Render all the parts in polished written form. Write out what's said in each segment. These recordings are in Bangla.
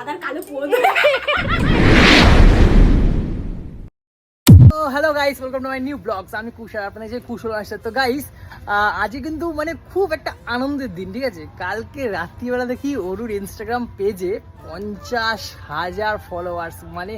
দাদার কালো pose. Hello guys, welcome to my new blogs. আমি কুশার, আপনাদের যে কুশল আসছে। তো গাইস, আজকে কিন্তু মানে খুব একটা আনন্দের দিন, ঠিক আছে? কালকে রাত্রিবেলা দেখি অরুর ইনস্টাগ্রাম পেজে 50,000 ফলোয়ার্স, মানে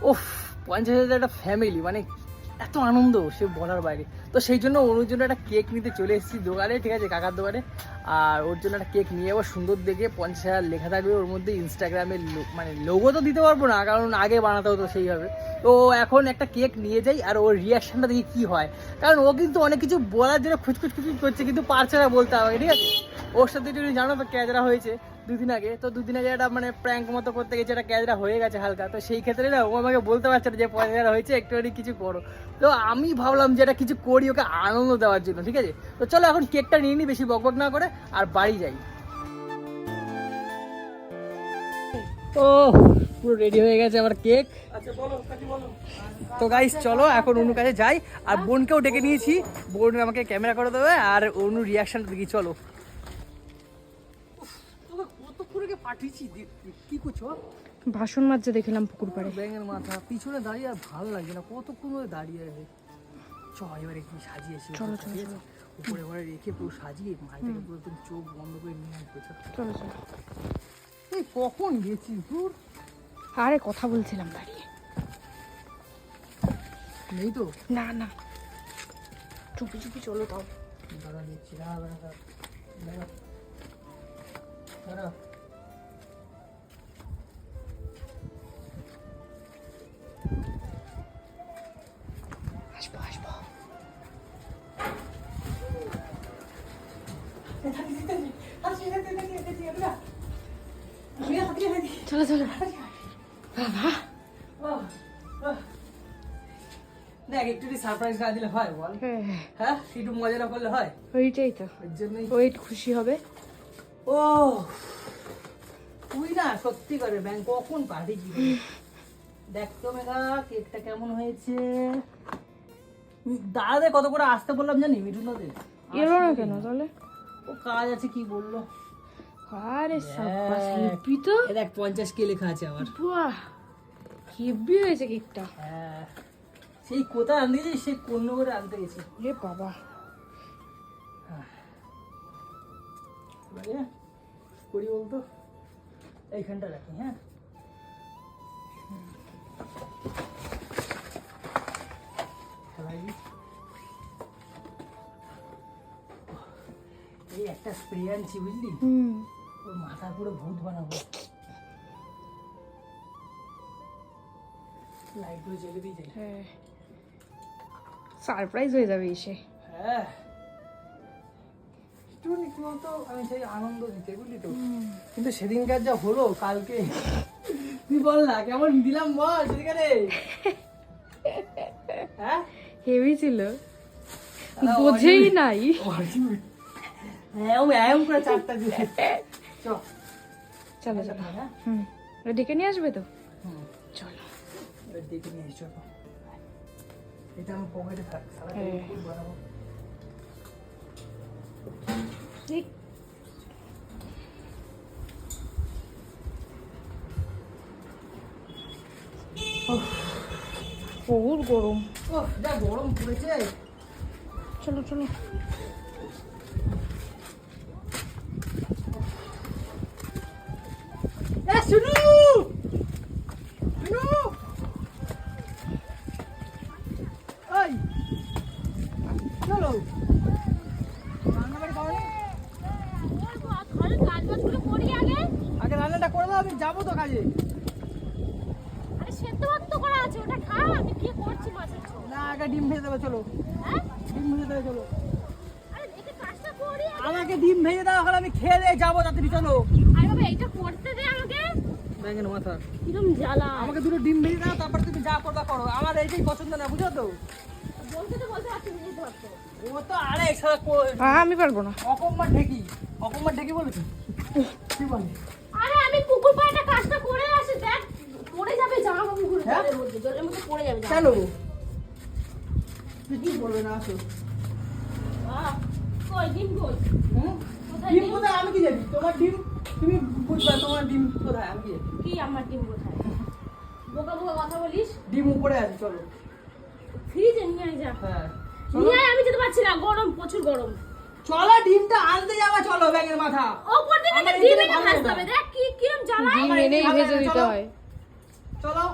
ওফ, 50,000 একটা ফ্যামিলি, মানে এত আনন্দ সে বলার বাইরে। তো সেই জন্য ওর জন্য একটা কেক নিতে চলে এসেছি দোকানে, ঠিক আছে, কাকার দোকানে। আর ওর জন্য একটা কেক নিয়ে যাবো সুন্দর দেখে, 50,000 লেখা থাকবে ওর মধ্যে। ইনস্টাগ্রামের মানে লোগো তো দিতে পারবো না, কারণ আগে বানাতে হতো সেইভাবে। তো এখন একটা কেক নিয়ে যাই, আর ওর রিয়াকশনটা দেখি কী হয়, কারণ ও কিন্তু অনেক কিছু বলার জন্য খুচখুচ করছে, কিন্তু পারছে না বলতে আমাকে, ঠিক আছে? ওর সাথে যদি জানো তো ক্যাজরা হয়েছে দুদিন আগে, তো দুদিন আগে একটা মানে প্র্যাঙ্ক মতো করতে গেছে, একটা ক্যাজরা হয়ে গেছে হালকা। তো সেই ক্ষেত্রে না ও আমাকে বলতে পারছে না যে 50,000 হয়েছে, একটুখানি কিছু করো। তো আমি ভাবলাম যে এটা কিছু করি ওকে আনন্দ দেওয়ার জন্য, ঠিক আছে? তো চলো এখন কেকটা নিয়ে নিই, বেশি বকবক না করে, আর বাড়ি যাই। ও পুরো রেডি হয়ে গেছে আমার কেক। তো গাইস চলো এখন অনুর কাছে যাই, আর বোনকেও ডেকে নিয়েছি, বোন আমাকে ক্যামেরা করে দেবে, আর অনুর রিয়াকশনটা দেখি। চলো। পাঠিয়েছি, কি করছো? ভাষণ মাঝে দেখলাম পুকুর পাড়ে। ব্যাঙের মাথা পিছনে দাঁড়িয়ে আর ভালো লাগছে না, কতক্ষণ ধরে দাঁড়িয়ে আছে। চ এবার একটু সাজিয়েছি, চলো চলো চলো, উপরে ঘরে রেখে পুরো সাজিয়ে মাইটাকে পুরো একদম চোখ বন্ধ করে নিয়ে আসবো। চলো চলো। এই কখন গেছিস দূর? আরে কথা বলছিলাম দাঁড়িয়ে। নেই তো? না না, চুপি চুপি চলো তাও। দাঁড়া দিচ্ছি, দাঁড়া দাঁড়া দাঁড়া দাঁড়া। আসবো আসবো। চলো চলো। বাবা দেখ একটু সারপ্রাইজ করে দিলে হয় বল? হ্যাঁ একটু মজা না করলে হয়? ওইটাই তো, ওই জন্যই ওইট খুশি হবে। ও তুই না সত্যি করে ব্যাংক কখন পাঠিয়েছি। দেখ তো মেঘা কেকটা কেমন হয়েছে। দাদা কত করে আসতে বললাম জানি মিঠুন দাদের? এলো না কেন তাহলে? ও কাজ আছে কি বললো। আরে সাব্বাস, হেব্বি তো। দেখ 50K লেখা আছে আমার। বাহ, হেব্বি হয়েছে কেকটা। হ্যাঁ সেই কোথায় আনতে গেছি, সেই কোন করে আনতে গেছি। রে বাবা, এবারে করি বলতো, এইখানটা রাখি। হ্যাঁ এই একটা স্প্রে আনছি বুঝলি, ওর মাথা পুরো ভূত বানাবো। লাইটগুলো জ্বেলে দিয়ে যাই। হ্যাঁ সারপ্রাইজ হয়ে যাবে এসে। হ্যাঁ একটুখানি কি বলতো, আমি সেই আনন্দ দিতে বুঝলি তো। কিন্তু সেদিনকার যা হলো কালকে, তুই বল না কেমন দিলাম বল সেদিনকারে। হ্যাঁ হেভি ছিল, বোঝেই নাই। এম করে চারটা দিয়ে চল। চলো চলো। ডেকে নিয়ে আসবে তো? চলো এবার দেখে নিয়ে এসো। এটা আমার পকেটে থাক, সারা দিন বানাবো। ঠিক বহুত গরম। ও যা গরম পড়েছে। চলো চলো। শুনু শুনু, ওই চলো রান্নাবাড়ি করো। আগে রান্নাটা করে দাও, আমি যাবো তো কাজে। না আগে ডিম ভেজে দেবে, চলো। ডিম ভেজে দেবে, চলো। আমাকে ডিম ভেজে দাও, এখন আমি খেয়ে দিয়ে যাবো তাড়াতাড়ি, চলো। ব্যাঙের মাথা আমাকে দুটো ডিম ভেজে দাও, তারপর তুমি যা করবা করো, আমার এইটাই পছন্দ না, বুঝো তো? ও তো আরে আমি পারবো না। অকম্মার ঢেকি বলেছে। কি বলে? আরে আমি পুকুর পাড়ে কাজটা করে আসি, দেখ পড়ে যাবে জামা কাপড়, জলের মধ্যে জলের মধ্যে পড়ে যাবে। চলো তুই কি বলবে না, আসো। কই ডিম কই? ডিম কোথায়? আমি কি জানি? তোমার ডিম তুমি বুঝবা তোমার ডিম কোথায়? আমি গিয়ে কি আমার ডিম কোথায়? বোকা বোকা কথা বলিস। ডিম উপরে আছে, চলো। ফ্রিজে নিয়ে আয় যা। হ্যাঁ নিয়ে আয়, আমি যেতে পারছি না, গরম, প্রচুর গরম। চলো ডিমটা আনতে যাবা, চলো ব্যাঙের মাথা। ওপর থেকে আমার ডিম এখানে এটা ভালো ভাজতে না। হবে, দেখ কি কিরম জ্বালায়। ডিম এনেই ভেজে দিতে হয়। চলো।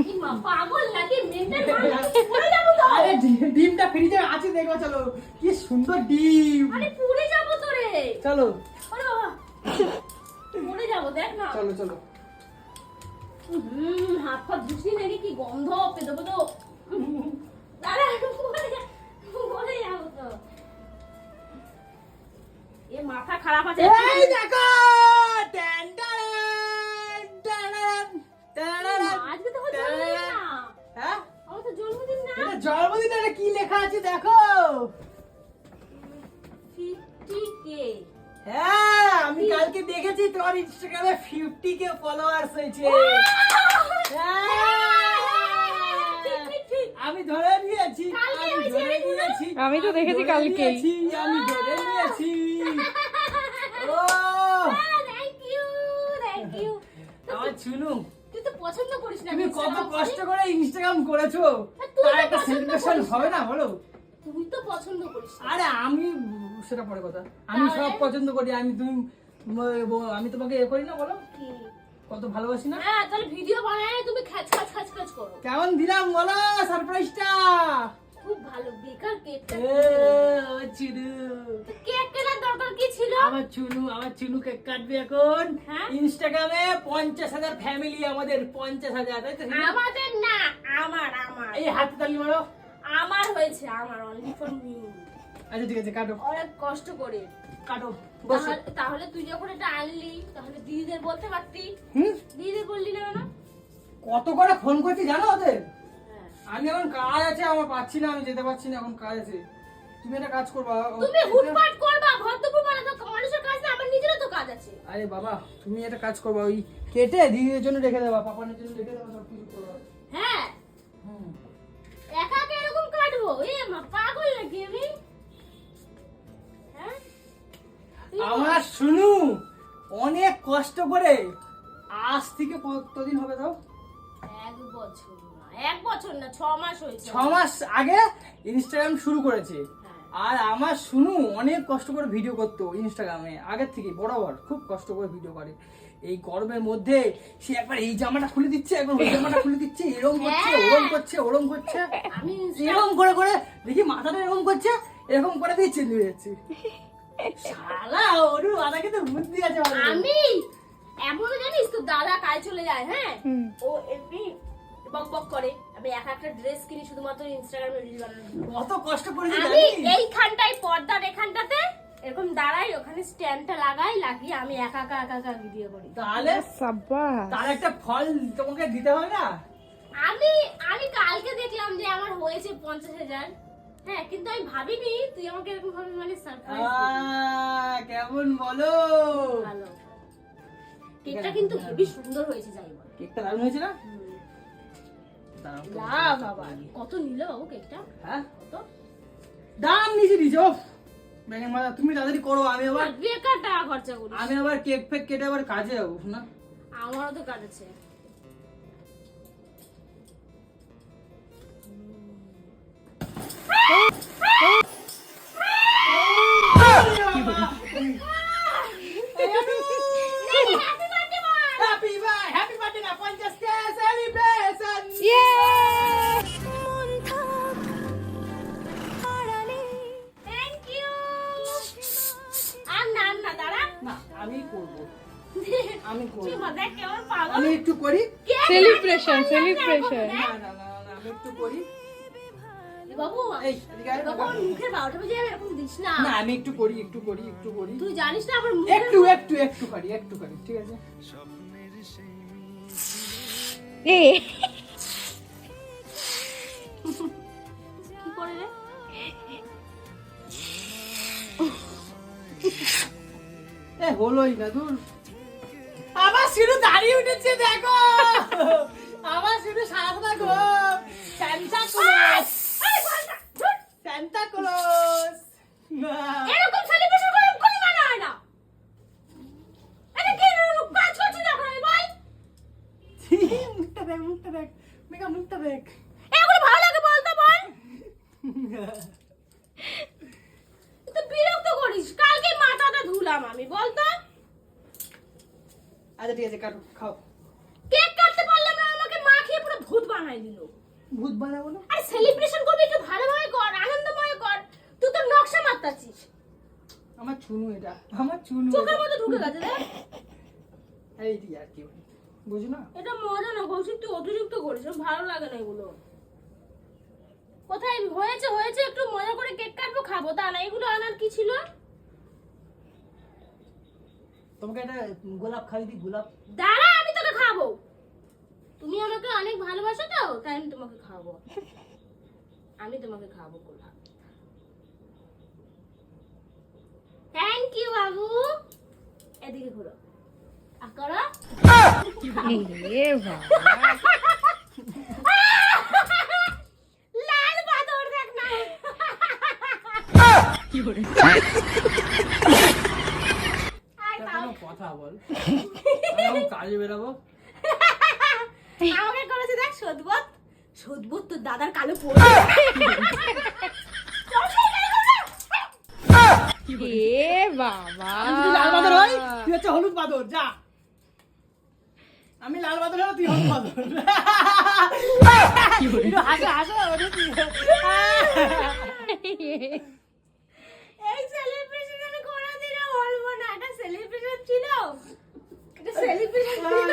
কি মা পাগল নাকি, মেন্টাল নাকি, পড়ে যাবো তো। আরে ডিমটা ফ্রিজে আছে, দেখো চলো। কি সুন্দর ডিম। আরে পুড়ে যাবো তো রে। চলো আরে বাবা, পড়ে যাবো, দেখ না। চলো চলো। হাত পা ধুসি নাকি, কি গন্ধ, পেদো পেদো। আরে পড়ে যাবো তো। এ মাথা খারাপ আছে। এই দেখো, ট্যান্টারান, ট্যান্টারান, ট্যান্টারান। আজকে তো আমার জন্মদিন না। হ্যাঁ, আমার তো জন্মদিন না। এটা জন্মদিন, এটা কি লেখা আছে দেখো। 50K। হ্যাঁ, আমি কালকে দেখেছি তোমার ইনস্টাগ্রামে 50K ফলোয়ার্স হয়েছে। আমি ধরে নিয়েছি, কালকে আমি হয়েছে, ধরে আমি ধরে- নিয়েছি। আমি তো দেখেছি ধরে কালকেই। নিয়েছি, আমি ধরে নিয়েছি। ও থ্যাংক ইউ, থ্যাংক ইউ। আমার চুনু, তুই তো পছন্দ করিস না তুমি কত Instagram কষ্ট করে? করে ইনস্টাগ্রাম করেছো, তুই তো তার একটা পছন্দ সেলিব্রেশন করিস হবে না বলো? তুই তো পছন্দ করিস না। আরে আমি, সেটা পরে কথা। আমি তাহলে? সব পছন্দ করি। আমি তোমাকে এ করি না বলো, কি? কত ভালোবাসি না। হ্যাঁ, তাহলে ভিডিও বানায় তুমি খ্যাচ খ্যাচ খ্যাচ খ্যাচ করো। কেমন দিলাম বলো সারপ্রাইজটা? খুব ভালো, বেকার কেকটা। আমার চুনু, কেক কেনার দরকার কি ছিল? আমার চুনু কেক কাটবে এখন। হ্যাঁ? ইনস্টাগ্রামে 50,000 ফ্যামিলি, আমাদের 50,000, তাই তো? আমাদের না, আমার আমার এই হাতে তালি মারো। আমার হয়েছে, আমার অনলি ফর মি। আচ্ছা ঠিক আছে, কাটো অনেক কষ্ট করে। কাটো, বসো। তাহলে তুই যখন এটা আনলি, তাহলে দিদিদের বলতে পারতি। হুম, দিদিদের বললি না কেন? কত করে ফোন করছি জানো ওদের? হ্যাঁ। আমি এখন কাজ আছে, আমার পাচ্ছি না, আমি যেতে পারছি না, এখন কাজ আছে। তুমি একটা কাজ করবা। তুমি হুটপাট করবা, ঘর দুপুর বেলা তো মানুষের কাজ না, আমার নিজেরও তো কাজ আছে। আরে বাবা, তুমি একটা কাজ করবা, ওই কেটে দিদির জন্য রেখে দেবা, পাপানের জন্য রেখে দেবা, সব কিছু করবা। হ্যাঁ, হুম। একা একা এরকম কাটবো? এ মা, পাগল নাকি আমি? হ্যাঁ? তুই আমার শুনু, অনেক কষ্ট করে, আজ থেকে কতদিন হবে তাও? 1 বছর না, 1 বছর না, 6 মাস হয়েছে। 6 মাস আগে ইনস্টাগ্রাম শুরু করেছে। হ্যাঁ। আর আমার শুনু অনেক কষ্ট করে ভিডিও করতো ইনস্টাগ্রামে, আগের থেকে বরাবর খুব কষ্ট করে ভিডিও করে। এই গরমের মধ্যে সে একবার এই জামাটা খুলে দিচ্ছে, একবার ওই জামাটা খুলে দিচ্ছে, এরকম করছে, হ্যাঁ। ওরম করছে, ওরম করছে, আমি এরকম করে করে দেখি মাথাটা এরকম করছে, এরকম করে দিয়ে চেঞ্জ হয়ে যাচ্ছে। শালা ওরু আদাকে তো বুদ্ধি আছে ভালো। আমি এমন জানিস, তো দাদা কাজ চলে যায়, হ্যাঁ, হুম। ও এমনি বক বক করে, আমি একটা ড্রেস কিনি শুধুমাত্র ইনস্টাগ্রামে রিল বানানোর জন্য। কত কষ্ট করেছি আমি জানিস? এইখানটায়, পর্দার এখানটাতে এরকম দাঁড়াই, ওখানে স্ট্যান্ডটা লাগিয়ে আমি একা একা ভিডিও করি। তাহলে সাব্বাস। তার একটা ফল তোমাকে দিতে হবে না? আমি কালকে দেখলাম যে আমার হয়েছে 50,000। হ্যাঁ, কিন্তু আমি ভাবিনি তুই আমাকে এরকম ভাবে মানে সারপ্রাইজ দিবি। কেমন বলো? ভালো, কেকটা কিন্তু হেবি সুন্দর হয়েছে, যাই বল। কেকটা দারুণ হয়েছে না? দাঁড়াও, লা বাবা, কত নিল বাবু কেকটা? হ্যাঁ, কত? দাম নিচে দিছো ব্যাঙের মাথা। তুমি তাড়াতাড়ি করো, বেকার টাকা খরচা করিস। আমি আবার কেক ফেক কেটে আবার কাজে যাবো না। আমারও তো কাজ আছে। হ্যাপি বার্থডে না, 50K সেলিব্রেশন। Thank you. আর না দাঁড়া, না, আমি করবো, আমি করবো। তুই দেখ কেমন পাগল। আমি একটু করি। সেলিব্রেশন, না আমি একটু করি। বাবু, এই এদিকে আয়, বাবু, আমার মুখের 12টা বাজে, এরকম দিস না। না আমি একটু করি। তুই জানিস না আমার একটু মুখের করি, ঠিক আছে? এ কি করে রে? হলোই না, দূর। আবার শুধু দাঁড়িয়ে উঠেছে, দেখো আমার শুধু সারা গো। সান্তা ক্লজ, এই বলটা, ধুর, সান্তা ক্লজ। না, এরকম সেলিব্রেশন করে কোনো মানে হয় না। মুখটা দেখ, মেঘা মুখটা দেখ। এগুলো ভালো লাগে বলতো বল। তুই বিরক্ত করিস, কালকে মাথাটা ধুলাম আমি, বলতো। আচ্ছা ঠিক আছে, কাটো, খাও। কেক কাটতে পারলাম না, আমাকে মা খেয়ে পুরো ভূত বানাই দিল। ভূত বানাবো না? আরে সেলিব্রেশন করবি, একটু ভালোভাবে কর, আনন্দময় কর। তুই তো নকশা মারতাছিস। আমার চুনু এটা, আমার চুনু। চোখের মধ্যে ঢুকে গেছে রে। এই দি আর কি বুঝো না? এটা মজা না কৌশিক, তুই অতিরিক্ত করিস, আমার ভালো লাগে না এগুলো। কোথায় হয়েছে হয়েছে, একটু মজা করে কেক কাটবো খাবো, তা না এগুলো আনার কি ছিল? তোমাকে একটা গোলাপ খাই দি, গোলাপ। দাঁড়া, আমি তোকে খাবো। তুমি আমাকে অনেক ভালোবাসো তো, তাই আমি তোমাকে খাবো। আমি তোমাকে খাবো গোলাপ। থ্যাংক ইউ বাবু। এদিকে ঘুরো, আকরা। এ বাবা, লাল বাদর দেখ না। কি করে? আয় তাও। কোনো কথা বল। আমি কাজে বেরাবো। আমাকে করেছে দেখ সদবত। সদবত তোর দাদার কালো পড়ে। এ বাবা, আমি যদি লাল বাদর হই, তুই হচ্ছে হলুদ বাদর, যা। আমি লাল বাদর হই, তুই হলুদ বাদর। একটু হাসো, হাসো, ওটা কি? এই সেলিব্রেশন আমি কোনোদিনও বলবো না, এটা সেলিব্রেশন ছিল। এটা সেলিব্রেশন ছিল।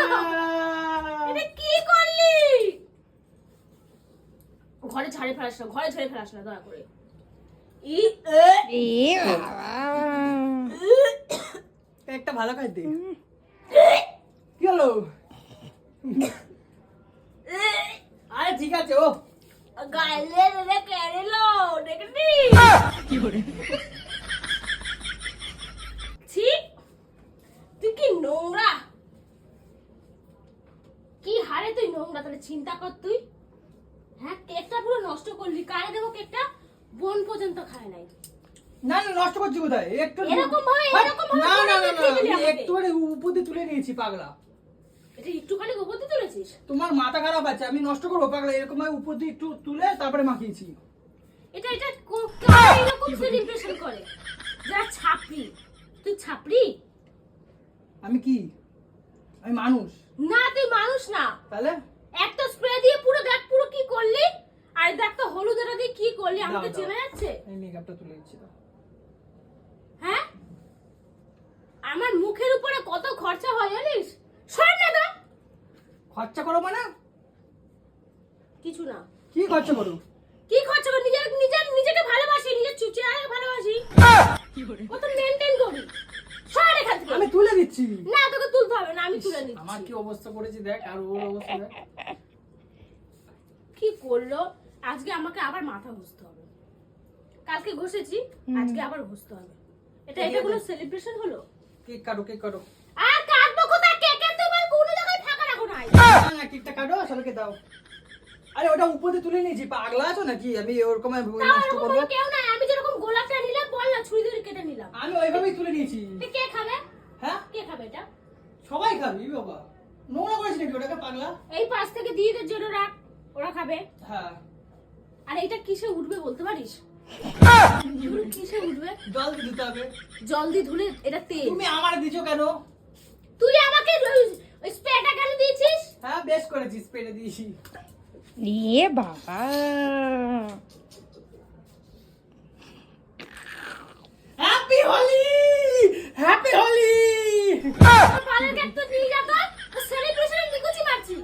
এটা কি করলি? ঘরে ঝাড়ে ফেলাস না, ঘরে ঝাড়ে ফেলাস না দয়া করে। ই এ বাবা, একটা ভালো খাই দে। কি হলো? আরে ঠিক আছে, ও গাইলে রে কেড়েলো, দেখলি? কি করে? ছি, তুই কি নোংরা, কি হারে তুই নোংরা, তাহলে চিন্তা কর তুই। হ্যাঁ, কেকটা পুরো নষ্ট করলি। কারে দেবো কেকটা? বোন পর্যন্ত খায় নাই। না না, নষ্ট করছি কোথায়? একটু এরকম ভাবে না না না না, খেয়ে দিলি আমি আমাকে। একটু উপর দিয়ে তুলে নিয়েছি, পাগলা। এটা একটুখানি গোবর দিয়ে তুলেছিস? তোমার মাথা খারাপ আছে, আমি নষ্ট করবো পাগলা? এরকম ভাবে উপর দিয়ে একটু তুলে তারপরে মাখিয়েছি। এটা এটা কারা এরকম সেলিব্রেশন করে? যারা ছাপরি। তুই ছাপরি আমি কি? আমি মানুষ না, তুই মানুষ না। তাহলে? একটা স্প্রে দিয়ে পুরো দেখ, পুরো কি করলি। আর দেখ তো হলুদ এটা দিয়ে কি করলি, আমাকে দাও, চেনা যাচ্ছে? এই মেকআপটা তুলে দিচ্ছি তো। হ্যাঁ, আমার মুখের উপরে কত খরচা হয় জানিস? সর না তো। খরচা করো মানে? কিছু না। কি খরচা করো? কি খরচা করি? নিজেকে ভালোবাসি, নিজের চেহারাকে ভালোবাসি, কি করে? কত মেনটেন করি। সর এখান থেকে। আমি তুলে দিচ্ছি। না, তোকে তুলতে হবে না, আমি তুলে আমার নিচ্ছি। কি অবস্থা করেছি দেখ, আর ওর অবস্থা দেখ। কি করলো? আজকে আমাকে আবার মাথা ঘষতে হবে। কালকে ঘষেছি, আজকে আবার ঘষতে হবে। এটা এটা কোনো সেলিব্রেশন হলো? কেক কাটো, কেক কাটো। আর কাটবো কোথায়? কেকের তো আমার কোনো জায়গায় ফাঁকা রাখো নাই। না না, কেকটা কাটো, সবাইকে দাও। আরে ওটা উপর দিয়ে তুলে নিয়েছি, পাগলা আছো নাকি? আমি ওরকম তাও নষ্ট এরকম করবো? কোনো কেউ নাই। আমি যেরকম গোলাপটা নিলাম, বল না, ছুরি ধরে কেটে নিলাম। আমি ওইভাবেই তুলে নিয়েছি। তো কে খাবে? হ্যাঁ, কে খাবে এটা? সবাই খাবি বাবা। নোংরা করেছি নাকি ওটাকে, পাগলা? এই পাশ থেকে দিয়ে দে, জন্য রাখ, ওরা খাবে। হ্যাঁ। আর এটা কিসে উঠবে বলতে পারিস? কিসে উঠবে? জল দিয়ে দিতে হবে। জল দিয়ে ধুলে এটা তেল। তুমি আমার দিছো কেন? তুই আমাকে স্প্রেটা কেন দিয়েছিস? হ্যাঁ, বেশ করেছিস, পেটে দিয়েছি। এ বাবা, হ্যাপি হোলি, হ্যাপি হোলি। পালের কেক তো নিয়ে যা তো। সেলিব্রেশনে নিকুচি মারছি।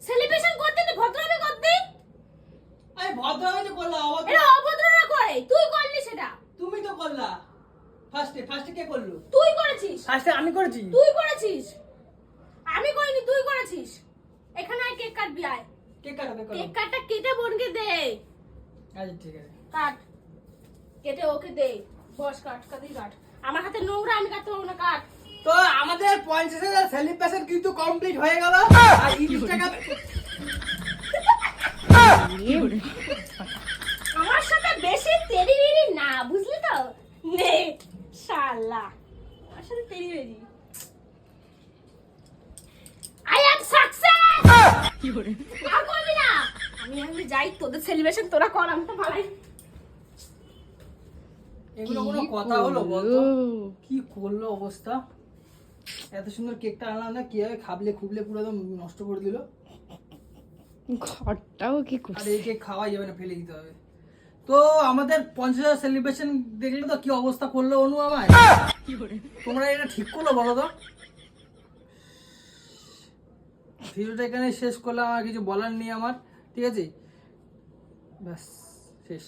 সেলিব্রেশন করতে তো ভদ্রভাবে করতে। আরে ভদ্রভাবে করলা, আমাকে এটা অভদ্র না করে, তুই করলি সেটা। তুমি তো করলা। ফার্স্টে কে করলো? তুই করেছিস। ফার্স্টে আমি করেছি। তুই করেছিস, আমি করিনি, তুই করেছিস। এখানে আয়, কেক কাটবি, আয়। কেক কাটো, কেক কাটো। কেক কাটটা কেটে বোনকে দে। আচ্ছা ঠিক আছে। কাট, কেটে ওকে দে। বস, কাট, কাটি কাট। আমার হাতে নোংরা, আমি কাটতে পারবো না, কাট। তো আমাদের 50,000 সেলিব্রেশন কিন্তু কমপ্লিট হয়ে গেল। আর ইনস্টাগ্রাম আমার সাথে বেশি তেরি না, বুঝলি তো? নে শালা, আমার সাথে তেরি। আই অ্যাম সাকসেস আর করবি না আমি যাই তোদের সেলিব্রেশন তোরা কর আমি তো ভালাই এগুলো কোনো কথা হলো বলতো কি করলো অবস্থা এত সুন্দর কেকটা আনলাম না কিভাবে খাবলে খুবলে পুরো একদম নষ্ট করে দিল ঘরটাও কি আর করছে এই কেক খাওয়াই যাবে না ফেলে দিতে হবে তো আমাদের 50,000 সেলিব্রেশন দেখলে তো কি অবস্থা করলো অনু আমায় তোমরা এটা ঠিক করলো বলো তো ভিডিওটা এখানে শেষ করলাম আর কিছু বলার নেই আমার ঠিক আছে ব্যাস শেষ